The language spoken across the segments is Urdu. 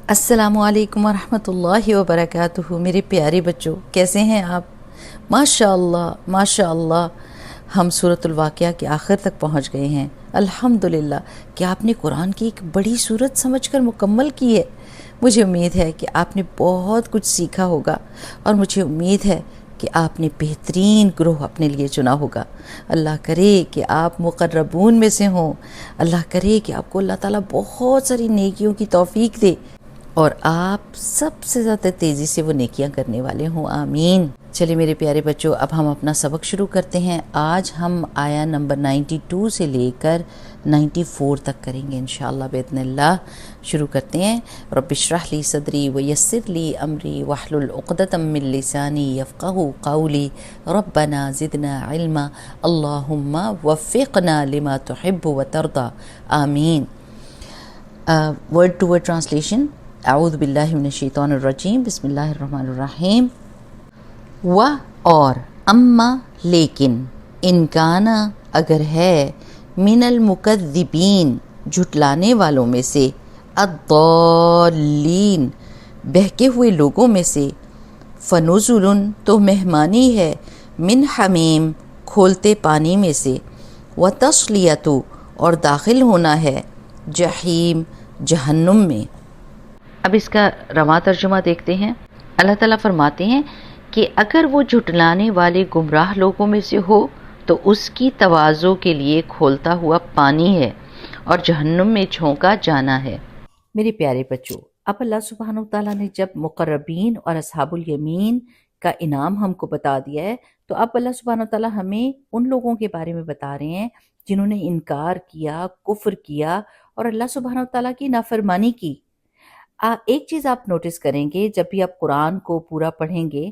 السلام علیکم ورحمۃ اللہ وبرکاتہ۔ میرے پیارے بچوں، کیسے ہیں آپ؟ ماشاء اللہ ماشاء اللہ، ہم سورۃ الواقعہ کے آخر تک پہنچ گئے ہیں الحمدللہ۔ کہ آپ نے قرآن کی ایک بڑی صورت سمجھ کر مکمل کی ہے۔ مجھے امید ہے کہ آپ نے بہت کچھ سیکھا ہوگا، اور مجھے امید ہے کہ آپ نے بہترین گروہ اپنے لیے چنا ہوگا۔ اللہ کرے کہ آپ مقربون میں سے ہوں۔ اللہ کرے کہ آپ کو اللہ تعالیٰ بہت ساری نیکیوں کی توفیق دے، اور آپ سب سے زیادہ تیزی سے وہ نیکیاں کرنے والے ہوں، آمین۔ چلے میرے پیارے بچوں، اب ہم اپنا سبق شروع کرتے ہیں۔ آج ہم آیا نمبر 92 سے لے کر 94 تک کریں گے انشاءاللہ باذن اللہ۔ شروع کرتے ہیں۔ رب اشرح لی صدری ویسر لی امری واحلل عقدۃ من لسانی یفقہوا قولی ربنا زدنا علما اللہم وفقنا لما تحب وترضى، آمین۔ Word to word translation. اعوذ باللہ من الشیطان الرجیم، بسم اللہ الرحمن الرحیم۔ و اور، اما لیکن، انکانا اگر ہے، من المکذبین جھٹلانے والوں میں سے، الضالین بہکے ہوئے لوگوں میں سے، فنزل تو مہمانی ہے، من حمیم کھولتے پانی میں سے، وتصلیۃ اور داخل ہونا ہے، جحیم جہنم میں۔ اب اس کا رواں ترجمہ دیکھتے ہیں۔ اللہ تعالیٰ فرماتے ہیں کہ اگر وہ جھٹلانے والے گمراہ لوگوں میں سے ہو تو اس کی تواضع کے لیے کھولتا ہوا پانی ہے اور جہنم میں جھونکا جانا ہے۔ میرے پیارے بچوں، اب اللہ سبحانہ وتعالیٰ نے جب مقربین اور اصحاب الیمین کا انعام ہم کو بتا دیا ہے، تو اب اللہ سبحانہ وتعالیٰ ہمیں ان لوگوں کے بارے میں بتا رہے ہیں جنہوں نے انکار کیا، کفر کیا اور اللہ سبحانہ وتعالیٰ کی نافرمانی کی۔ ایک چیز آپ نوٹس کریں گے جب بھی آپ قرآن کو پورا پڑھیں گے،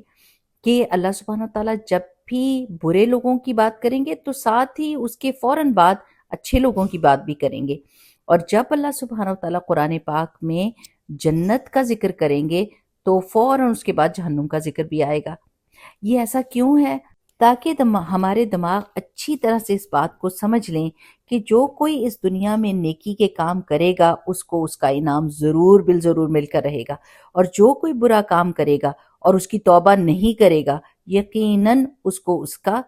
کہ اللہ سبحانہ وتعالیٰ جب بھی برے لوگوں کی بات کریں گے تو ساتھ ہی اس کے فوراً بعد اچھے لوگوں کی بات بھی کریں گے، اور جب اللہ سبحانہ وتعالیٰ قرآن پاک میں جنت کا ذکر کریں گے تو فوراً اس کے بعد جہنم کا ذکر بھی آئے گا۔ یہ ایسا کیوں ہے؟ تاکہ ہمارے دماغ اچھی طرح سے اس بات کو سمجھ لیں کہ جو کوئی اس دنیا میں نیکی کے کام کرے گا اس کو اس کا انعام ضرور بالضرور مل کر رہے گا، اور جو کوئی برا کام کرے گا اور اس کی توبہ نہیں کرے گا، یقیناً اس کو اس کا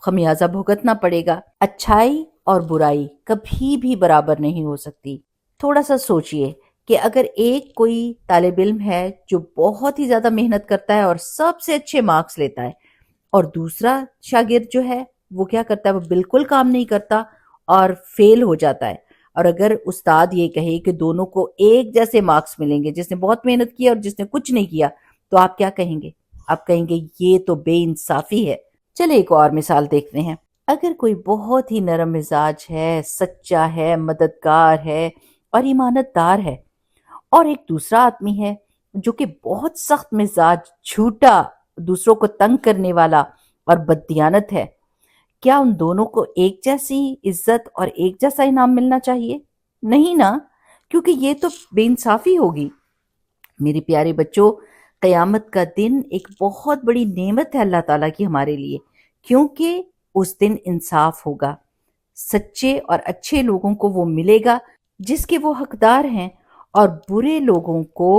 خمیازہ بھگتنا پڑے گا۔ اچھائی اور برائی کبھی بھی برابر نہیں ہو سکتی۔ تھوڑا سا سوچئے کہ اگر ایک کوئی طالب علم ہے جو بہت ہی زیادہ محنت کرتا ہے اور سب سے اچھے مارکس لیتا ہے، اور دوسرا شاگرد جو ہے وہ کیا کرتا ہے، وہ بالکل کام نہیں کرتا اور فیل ہو جاتا ہے، اور اگر استاد یہ کہے کہ دونوں کو ایک جیسے مارکس ملیں گے، جس نے بہت محنت کی اور جس نے کچھ نہیں کیا، تو آپ کیا کہیں گے؟ آپ کہیں گے یہ تو بے انصافی ہے۔ چلے ایک اور مثال دیکھتے ہیں۔ اگر کوئی بہت ہی نرم مزاج ہے، سچا ہے، مددگار ہے اور ایمانت دار ہے، اور ایک دوسرا آدمی ہے جو کہ بہت سخت مزاج، جھوٹا، دوسروں کو تنگ کرنے والا اور بددیانت ہے، کیا ان دونوں کو ایک جیسی عزت اور ایک جیسا انعام ملنا چاہیے؟ نہیں نا، کیونکہ یہ تو بے انصافی ہوگی۔ میرے پیارے بچوں، قیامت کا دن ایک بہت بڑی نعمت ہے اللہ تعالیٰ کی ہمارے لیے، کیونکہ اس دن انصاف ہوگا۔ سچے اور اچھے لوگوں کو وہ ملے گا جس کے وہ حقدار ہیں، اور برے لوگوں کو،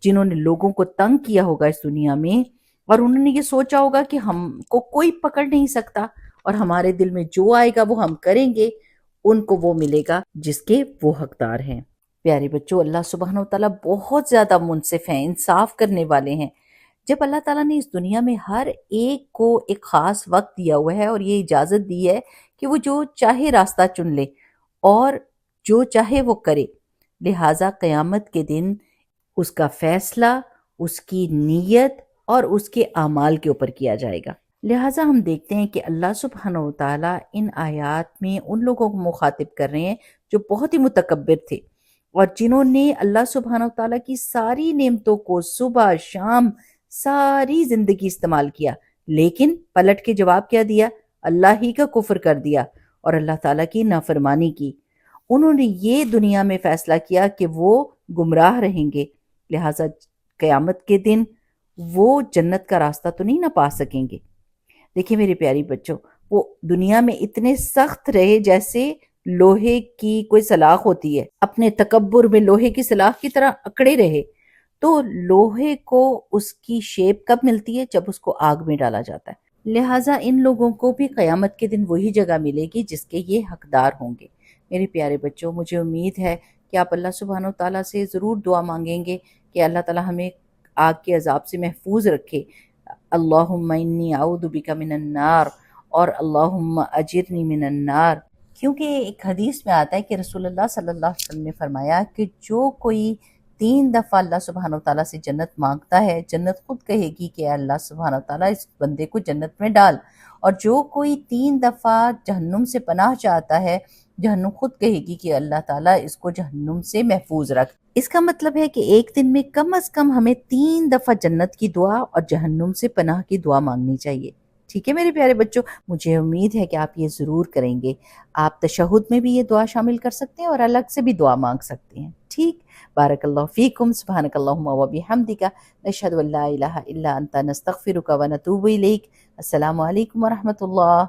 جنہوں نے لوگوں کو تنگ کیا ہوگا اس دنیا میں، اور انہوں نے یہ سوچا ہوگا کہ ہم کو کوئی پکڑ نہیں سکتا اور ہمارے دل میں جو آئے گا وہ ہم کریں گے، ان کو وہ ملے گا جس کے وہ حقدار ہیں۔ پیارے بچوں، اللہ سبحانہ وتعالیٰ بہت زیادہ منصف ہیں، انصاف کرنے والے ہیں۔ جب اللہ تعالیٰ نے اس دنیا میں ہر ایک کو ایک خاص وقت دیا ہوا ہے اور یہ اجازت دی ہے کہ وہ جو چاہے راستہ چن لے اور جو چاہے وہ کرے، لہٰذا قیامت کے دن اس کا فیصلہ اس کی نیت اور اس کے اعمال کے اوپر کیا جائے گا۔ لہٰذا ہم دیکھتے ہیں کہ اللہ سبحانہ وتعالیٰ ان آیات میں ان لوگوں کو مخاطب کر رہے ہیں جو بہت ہی متکبر تھے، اور جنہوں نے اللہ سبحانہ وتعالیٰ کی ساری نعمتوں کو صبح شام ساری زندگی استعمال کیا، لیکن پلٹ کے جواب کیا دیا؟ اللہ ہی کا کفر کر دیا اور اللہ تعالیٰ کی نافرمانی کی۔ انہوں نے یہ دنیا میں فیصلہ کیا کہ وہ گمراہ رہیں گے، لہٰذا قیامت کے دن وہ جنت کا راستہ تو نہیں نہ پا سکیں گے۔ دیکھیں میرے پیاری بچوں، وہ دنیا میں اتنے سخت رہے جیسے لوہے کی کوئی سلاخ ہوتی ہے، اپنے تکبر میں لوہے کی سلاخ کی طرح اکڑے رہے، تو لوہے کو اس کی شیپ کب ملتی ہے؟ جب اس کو آگ میں ڈالا جاتا ہے۔ لہٰذا ان لوگوں کو بھی قیامت کے دن وہی جگہ ملے گی جس کے یہ حقدار ہوں گے۔ میرے پیارے بچوں، مجھے امید ہے کہ آپ اللہ سبحانہ وتعالیٰ سے ضرور دعا مانگیں گے کہ اللہ تعالیٰ ہمیں آگ کے عذاب سے محفوظ رکھے۔ اللہم انی اعوذ بک من النار اور اللہم اجرنی من النار، کیونکہ ایک حدیث میں آتا ہے کہ رسول اللہ صلی اللہ علیہ وسلم نے فرمایا کہ جو کوئی 3 دفعہ اللہ سبحانہ وتعالیٰ سے جنت مانگتا ہے، جنت خود کہے گی کہ اللہ سبحانہ وتعالیٰ اس بندے کو جنت میں ڈال، اور جو کوئی 3 دفعہ جہنم سے پناہ چاہتا ہے، جہنم خود کہے گی کہ اللہ تعالیٰ اس کو جہنم سے محفوظ رکھ۔ اس کا مطلب ہے کہ ایک دن میں کم از کم ہمیں 3 دفعہ جنت کی دعا اور جہنم سے پناہ کی دعا مانگنی چاہیے۔ ٹھیک ہے میرے پیارے بچوں، مجھے امید ہے کہ آپ یہ ضرور کریں گے۔ آپ تشہد میں بھی یہ دعا شامل کر سکتے ہیں اور الگ سے بھی دعا مانگ سکتے ہیں۔ ٹھیک، بارک اللہ فیکم، سبحانک اللہم و بحمدک، نشہد ان لا الہ الا انت، نستغفرک و نتوب الیک۔ السلام علیکم ورحمۃ اللہ۔